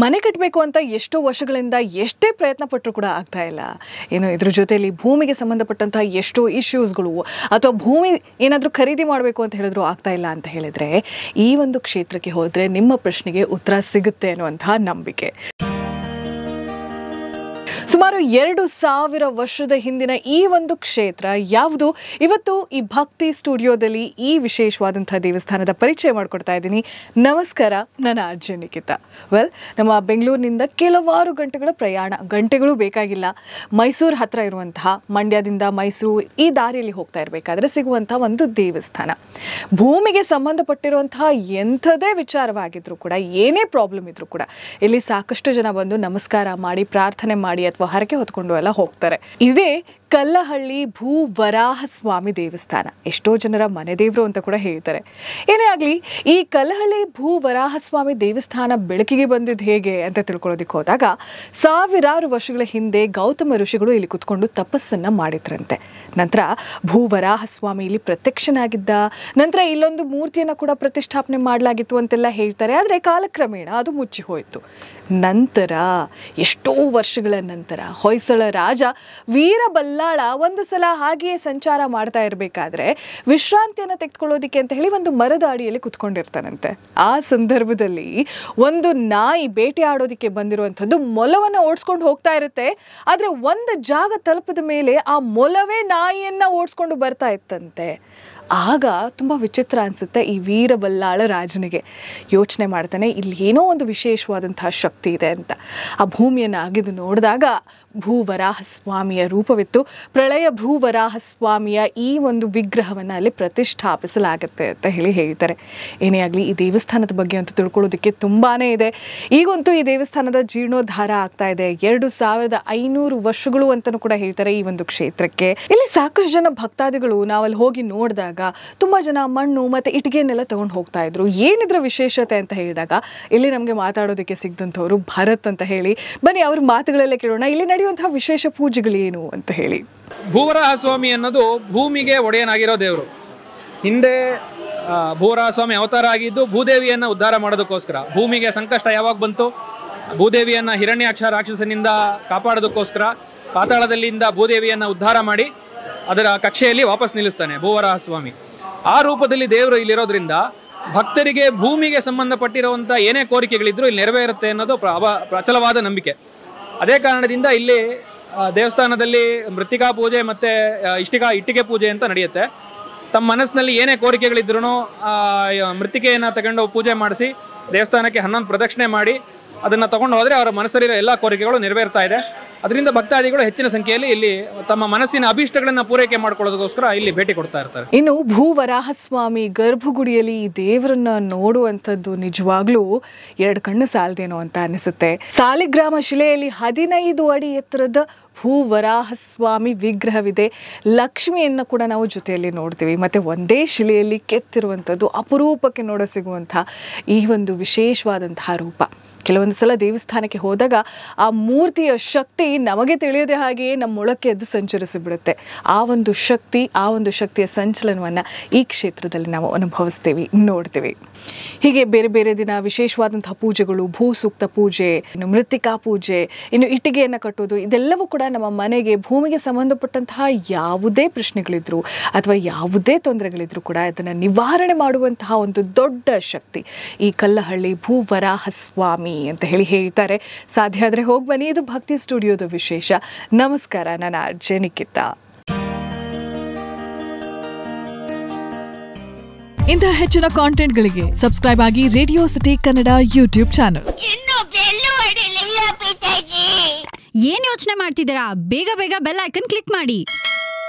ಮನೆ ಕಟ್ಟಬೇಕು ಅಂತ ಎಷ್ಟೋ ವರ್ಷಗಳಿಂದ ಎಷ್ಟೇ ಪ್ರಯತ್ನ ಪಟ್ಟರೂ ಕೂಡ ಆಗ್ತಾ ಇಲ್ಲ. ಏನು ಇದ್ರ ಜೊತೆಯಲ್ಲಿ ಭೂಮಿಗೆ ಸಂಬಂಧಪಟ್ಟಂತಹ ಎಷ್ಟೋ ಇಶ್ಯೂಸ್ಗಳು ಅಥವಾ ಭೂಮಿ ಏನಾದರೂ ಖರೀದಿ ಮಾಡಬೇಕು ಅಂತ ಹೇಳಿದ್ರು ಆಗ್ತಾ ಇಲ್ಲ ಅಂತ ಹೇಳಿದ್ರೆ ಈ ಒಂದು ಕ್ಷೇತ್ರಕ್ಕೆ ಹೋದರೆ ನಿಮ್ಮ ಪ್ರಶ್ನೆಗೆ ಉತ್ತರ ಸಿಗುತ್ತೆ ಅನ್ನುವಂತಹ ನಂಬಿಕೆ. ಸುಮಾರು 2000 ವರ್ಷದ ಹಿಂದಿನ ಈ ಒಂದು ಕ್ಷೇತ್ರ ಯಾವುದು? ಇವತ್ತು ಈ ಭಕ್ತಿ ಸ್ಟುಡಿಯೋದಲ್ಲಿ ಈ ವಿಶೇಷವಾದಂತಹ ದೇವಸ್ಥಾನದ ಪರಿಚಯ ಮಾಡಿಕೊಡ್ತಾ ಇದ್ದೀನಿ. ನಮಸ್ಕಾರ, ನಾನು ಆರ್ಜೆ ನಿಖಿತಾ. ನಮ್ಮ ಬೆಂಗಳೂರಿನಿಂದ ಕೆಲವಾರು ಗಂಟೆಗಳು ಬೇಕಾಗಿಲ್ಲ. ಮೈಸೂರು ಹತ್ರ ಇರುವಂತಹ ಮಂಡ್ಯದಿಂದ ಮೈಸೂರು ಈ ದಾರಿಯಲ್ಲಿ ಹೋಗ್ತಾ ಇರಬೇಕಾದ್ರೆ ಸಿಗುವಂತಹ ಒಂದು ದೇವಸ್ಥಾನ. ಭೂಮಿಗೆ ಸಂಬಂಧಪಟ್ಟಿರುವಂತಹ ಎಂಥದೇ ವಿಚಾರವಾಗಿದ್ರು ಕೂಡ, ಏನೇ ಪ್ರಾಬ್ಲಮ್ ಇದ್ರೂ ಕೂಡ ಇಲ್ಲಿ ಸಾಕಷ್ಟು ಜನ ಬಂದು ನಮಸ್ಕಾರ ಮಾಡಿ, ಪ್ರಾರ್ಥನೆ ಮಾಡಿ ಅಥವಾ ಹರಕೆ ಹೊತ್ಕೊಂಡು ಎಲ್ಲ ಹೋಗ್ತಾರೆ. ಇದೇ ಕಲ್ಲಹಳ್ಳಿ ಭೂ ವರಾಹ ಸ್ವಾಮಿ ದೇವಸ್ಥಾನ. ಎಷ್ಟೋ ಜನರ ಮನೆ ದೇವರು ಅಂತ ಕೂಡ ಹೇಳ್ತಾರೆ. ಏನೇ ಆಗಲಿ, ಈ ಕಲ್ಲಹಳ್ಳಿ ಭೂ ವರಾಹ ಸ್ವಾಮಿ ದೇವಸ್ಥಾನ ಬೆಳಕಿಗೆ ಬಂದಿದ್ದು ಹೇಗೆ ಅಂತ ತಿಳ್ಕೊಳ್ಳೋದಕ್ಕೆ ಹೋದಾಗ, ಸಾವಿರಾರು ವರ್ಷಗಳ ಹಿಂದೆ ಗೌತಮ ಋಷಿಗಳು ಇಲ್ಲಿ ಕುತ್ಕೊಂಡು ತಪಸ್ಸನ್ನ ಮಾಡಿದ್ರಂತೆ. ನಂತರ ಭೂ ವರಾಹ ಸ್ವಾಮಿ ಇಲ್ಲಿ ಪ್ರತ್ಯಕ್ಷನಾಗಿದ್ದ. ನಂತರ ಇಲ್ಲೊಂದು ಮೂರ್ತಿಯನ್ನು ಕೂಡ ಪ್ರತಿಷ್ಠಾಪನೆ ಮಾಡಲಾಗಿತ್ತು ಅಂತೆಲ್ಲ ಹೇಳ್ತಾರೆ. ಆದರೆ ಕಾಲಕ್ರಮೇಣ ಅದು ಮುಚ್ಚಿ ಹೋಯಿತು. ನಂತರ ಎಷ್ಟೋ ವರ್ಷಗಳ ನಂತರ ಹೊಯ್ಸಳ ರಾಜ ವೀರಬಲ್ಲಾಳ ಒಂದು ಸಲ ಹಾಗೆಯೇ ಸಂಚಾರ ಮಾಡ್ತಾ ಇರಬೇಕಾದ್ರೆ ವಿಶ್ರಾಂತಿಯನ್ನು ತೆಗೆದುಕೊಳ್ಳೋದಿಕ್ಕೆ ಅಂತ ಹೇಳಿ ಒಂದು ಮರದ ಅಡಿಯಲ್ಲಿ ಕುತ್ಕೊಂಡಿರ್ತಾನಂತೆ. ಆ ಸಂದರ್ಭದಲ್ಲಿ ಒಂದು ನಾಯಿ ಬೇಟೆ ಆಡೋದಿಕ್ಕೆ ಬಂದಿರುವಂಥದ್ದು ಮೊಲವನ್ನು ಓಡಿಸ್ಕೊಂಡು ಹೋಗ್ತಾ ಇರುತ್ತೆ. ಆದರೆ ಒಂದು ಜಾಗ ತಲುಪಿದ ಮೇಲೆ ಆ ಮೊಲವೇ ನಾಯಿಯನ್ನ ಓಡಿಸ್ಕೊಂಡು ಬರ್ತಾ ಇತ್ತಂತೆ. ಆಗ ತುಂಬ ವಿಚಿತ್ರ ಅನಿಸುತ್ತೆ ಈ ವೀರಬಲ್ಲಾಳ ರಾಜನಿಗೆ. ಯೋಚನೆ ಮಾಡ್ತಾನೆ, ಇಲ್ಲಿ ಏನೋ ಒಂದು ವಿಶೇಷವಾದಂತಹ ಶಕ್ತಿ ಇದೆ ಅಂತ. ಆ ಭೂಮಿಯನ್ನು ಅಗೆದು ನೋಡಿದಾಗ ಭೂವರಾಹ ಸ್ವಾಮಿಯ ರೂಪವಿತ್ತು. ಪ್ರಳಯ ಭೂವರಾಹ ಸ್ವಾಮಿಯ ಈ ಒಂದು ವಿಗ್ರಹವನ್ನು ಅಲ್ಲಿ ಪ್ರತಿಷ್ಠಾಪಿಸಲಾಗುತ್ತೆ ಅಂತ ಹೇಳ್ತಾರೆ. ಏನೇ ಆಗಲಿ, ಈ ದೇವಸ್ಥಾನದ ಬಗ್ಗೆ ಅಂತೂ ತಿಳ್ಕೊಳ್ಳೋದಕ್ಕೆ ತುಂಬಾ ಇದೆ. ಈಗಂತೂ ಈ ದೇವಸ್ಥಾನದ ಜೀರ್ಣೋದ್ಧಾರ ಆಗ್ತಾ ಇದೆ. 2500 ವರ್ಷಗಳು ಅಂತಲೂ ಕೂಡ ಹೇಳ್ತಾರೆ ಈ ಒಂದು ಕ್ಷೇತ್ರಕ್ಕೆ. ಇಲ್ಲಿ ಸಾಕಷ್ಟು ಜನ ಭಕ್ತಾದಿಗಳು ನಾವಲ್ಲಿ ಹೋಗಿ ನೋಡಿದಾಗ ತುಂಬಾ ಜನ ಮಣ್ಣು ಮತ್ತೆ ಇಟ್ಟಿಗೆನೆಲ್ಲ ತಗೊಂಡು ಹೋಗ್ತಾ ಇದ್ರು. ಏನಿದ್ರ ವಿಶೇಷತೆ ಅಂತ ಹೇಳಿದಾಗ ಇಲ್ಲಿ ನಮಗೆ ಮಾತಾಡೋದಕ್ಕೆ ಸಿಗ್ದಂಥವ್ರು ಭರತ್ ಅಂತ ಹೇಳಿ. ಬನ್ನಿ ಅವ್ರ ಮಾತುಗಳಲ್ಲೇ ಕೇಳೋಣ, ಇಲ್ಲಿ ನಡೆಯುವಂತಹ ವಿಶೇಷ ಪೂಜೆಗಳೇನು ಅಂತ ಹೇಳಿ. ಭೂವರಾಹ ಸ್ವಾಮಿ ಅನ್ನೋದು ಭೂಮಿಗೆ ಒಡೆಯನಾಗಿರೋ ದೇವರು. ಹಿಂದೆ ಭೂವರಾಹ ಸ್ವಾಮಿ ಅವತಾರ ಆಗಿದ್ದು ಭೂದೇವಿಯನ್ನ ಉದ್ಧಾರ ಮಾಡೋದಕ್ಕೋಸ್ಕರ. ಭೂಮಿಗೆ ಸಂಕಷ್ಟ ಯಾವಾಗ ಬಂತು, ಭೂದೇವಿಯನ್ನ ಹಿರಣ್ಯಾಕ್ಷ ರಾಕ್ಷಸನಿಂದ ಕಾಪಾಡೋದಕ್ಕೋಸ್ಕರ ಪಾತಾಳದಲ್ಲಿಂದ ಭೂದೇವಿಯನ್ನ ಉದ್ಧಾರ ಮಾಡಿ ಅದರ ಕಕ್ಷೆಯಲ್ಲಿ ವಾಪಸ್ ನಿಲ್ಲಿಸ್ತಾನೆ ಭೂವರಾಹ ಸ್ವಾಮಿ. ಆ ರೂಪದಲ್ಲಿ ದೇವರು ಇಲ್ಲಿರೋದ್ರಿಂದ ಭಕ್ತರಿಗೆ ಭೂಮಿಗೆ ಸಂಬಂಧಪಟ್ಟಿರುವಂಥ ಏನೇ ಕೋರಿಕೆಗಳಿದ್ರು ಇಲ್ಲಿ ನೆರವೇರುತ್ತೆ ಅನ್ನೋದು ಪ್ರಚಲವಾದ ನಂಬಿಕೆ. ಅದೇ ಕಾರಣದಿಂದ ಇಲ್ಲಿ ದೇವಸ್ಥಾನದಲ್ಲಿ ಮೃತ್ತಿಕಾ ಪೂಜೆ ಮತ್ತು ಇಟ್ಟಿಗೆ ಪೂಜೆ ಅಂತ ನಡೆಯುತ್ತೆ. ತಮ್ಮ ಮನಸ್ಸಿನಲ್ಲಿ ಏನೇ ಕೋರಿಕೆಗಳಿದ್ರೂ ಮೃತ್ತಿಕೆಯನ್ನು ತಗೊಂಡು ಪೂಜೆ ಮಾಡಿಸಿ ದೇವಸ್ಥಾನಕ್ಕೆ 11 ಪ್ರದಕ್ಷಿಣೆ ಮಾಡಿ ಅದನ್ನು ತಗೊಂಡು ಹೋದರೆ ಅವರ ಮನಸ್ಸಲ್ಲಿರೋ ಎಲ್ಲ ಕೋರಿಕೆಗಳು ನೆರವೇರ್ತಾ ಇದೆ. ಅದರಿಂದ ಭಕ್ತಾದಿಗಳು ಹೆಚ್ಚಿನ ಸಂಖ್ಯೆಯಲ್ಲಿ ಇಲ್ಲಿ ತಮ್ಮ ಮನಸ್ಸಿನ ಅಭೀಷ್ಟಗಳನ್ನು ಪೂರೈಕೆ ಮಾಡ್ಕೊಳ್ಳೋದಕ್ಕೋಸ್ಕರ ಇಲ್ಲಿ ಭೇಟಿ ಕೊಡ್ತಾ ಇರ್ತಾರೆ. ಇನ್ನು ಭೂವರಾಹ ಸ್ವಾಮಿ ಗರ್ಭಗುಡಿಯಲ್ಲಿ ಈ ದೇವರನ್ನ ನೋಡುವಂಥದ್ದು ನಿಜವಾಗ್ಲೂ 2 ಕಣ್ಣು ಸಾಲದೇನೋ ಅಂತ ಅನಿಸುತ್ತೆ. ಸಾಲಿಗ್ರಾಮ ಶಿಲೆಯಲ್ಲಿ 15 ಅಡಿ ಎತ್ತರದ ಭೂವರಾಹ ಸ್ವಾಮಿ ವಿಗ್ರಹವಿದೆ. ಲಕ್ಷ್ಮಿಯನ್ನು ಕೂಡ ನಾವು ಜೊತೆಯಲ್ಲಿ ನೋಡ್ತೀವಿ. ಮತ್ತೆ ಒಂದೇ ಶಿಲೆಯಲ್ಲಿ ಕೆತ್ತಿರುವಂಥದ್ದು ಅಪರೂಪಕ್ಕೆ ನೋಡ ಸಿಗುವಂತಹ ಈ ಒಂದು ವಿಶೇಷವಾದಂತಹ ರೂಪ. ಕೆಲವೊಂದು ಸಲ ದೇವಸ್ಥಾನಕ್ಕೆ ಹೋದಾಗ ಆ ಮೂರ್ತಿಯ ಶಕ್ತಿ ನಮಗೆ ತಿಳಿಯದೆ ಹಾಗೆಯೇ ನಮ್ಮೊಳಕ್ಕೆ ಎದ್ದು ಸಂಚರಿಸಿಬಿಡುತ್ತೆ. ಆ ಒಂದು ಶಕ್ತಿಯ ಸಂಚಲನವನ್ನು ಈ ಕ್ಷೇತ್ರದಲ್ಲಿ ನಾವು ಅನುಭವಿಸ್ತೀವಿ, ನೋಡ್ತೀವಿ. ಹೀಗೆ ಬೇರೆ ಬೇರೆ ದಿನ ವಿಶೇಷವಾದಂತಹ ಪೂಜೆಗಳು, ಭೂ ಸೂಕ್ತ ಪೂಜೆ, ಮೃತ್ತಿಕಾ ಪೂಜೆ, ಇನ್ನು ಇಟ್ಟಿಗೆಯನ್ನು ಕಟ್ಟೋದು, ಇದೆಲ್ಲವೂ ಕೂಡ ನಮ್ಮ ಮನೆಗೆ ಭೂಮಿಗೆ ಸಂಬಂಧಪಟ್ಟಂತಹ ಯಾವುದೇ ಪ್ರಶ್ನೆಗಳಿದ್ರು ಅಥವಾ ಯಾವುದೇ ತೊಂದರೆಗಳಿದ್ರು ಕೂಡ ಅದನ್ನು ನಿವಾರಣೆ ಮಾಡುವಂತಹ ಒಂದು ದೊಡ್ಡ ಶಕ್ತಿ ಈ ಕಲ್ಲಹಳ್ಳಿ ಭೂವರಾಹ ಸ್ವಾಮಿ ಅಂತ ಹೇಳ್ತಾರೆ. ಸಾಧ್ಯ ಆದರೆ ಹೋಗಿ ಬನ್ನಿ. ಇದು ಭಕ್ತಿ ಸ್ಟುಡಿಯೋದ ವಿಶೇಷ. ನಮಸ್ಕಾರ, ನಾನು ಆರ್ಜೆ ನಿಖಿತಾ. ಇಂತಹ ಹೆಚ್ಚಿನ ಕಾಂಟೆಂಟ್ಗಳಿಗೆ ಸಬ್ಸ್ಕ್ರೈಬ್ ಆಗಿ radio city Kannada YouTube channel. ಏನ್ ಯೋಚನೆ ಮಾಡ್ತಿದ್ದೀರಾ? ಬೇಗ ಬೆಲ್ ಐಕನ್ ಕ್ಲಿಕ್ ಮಾಡಿ.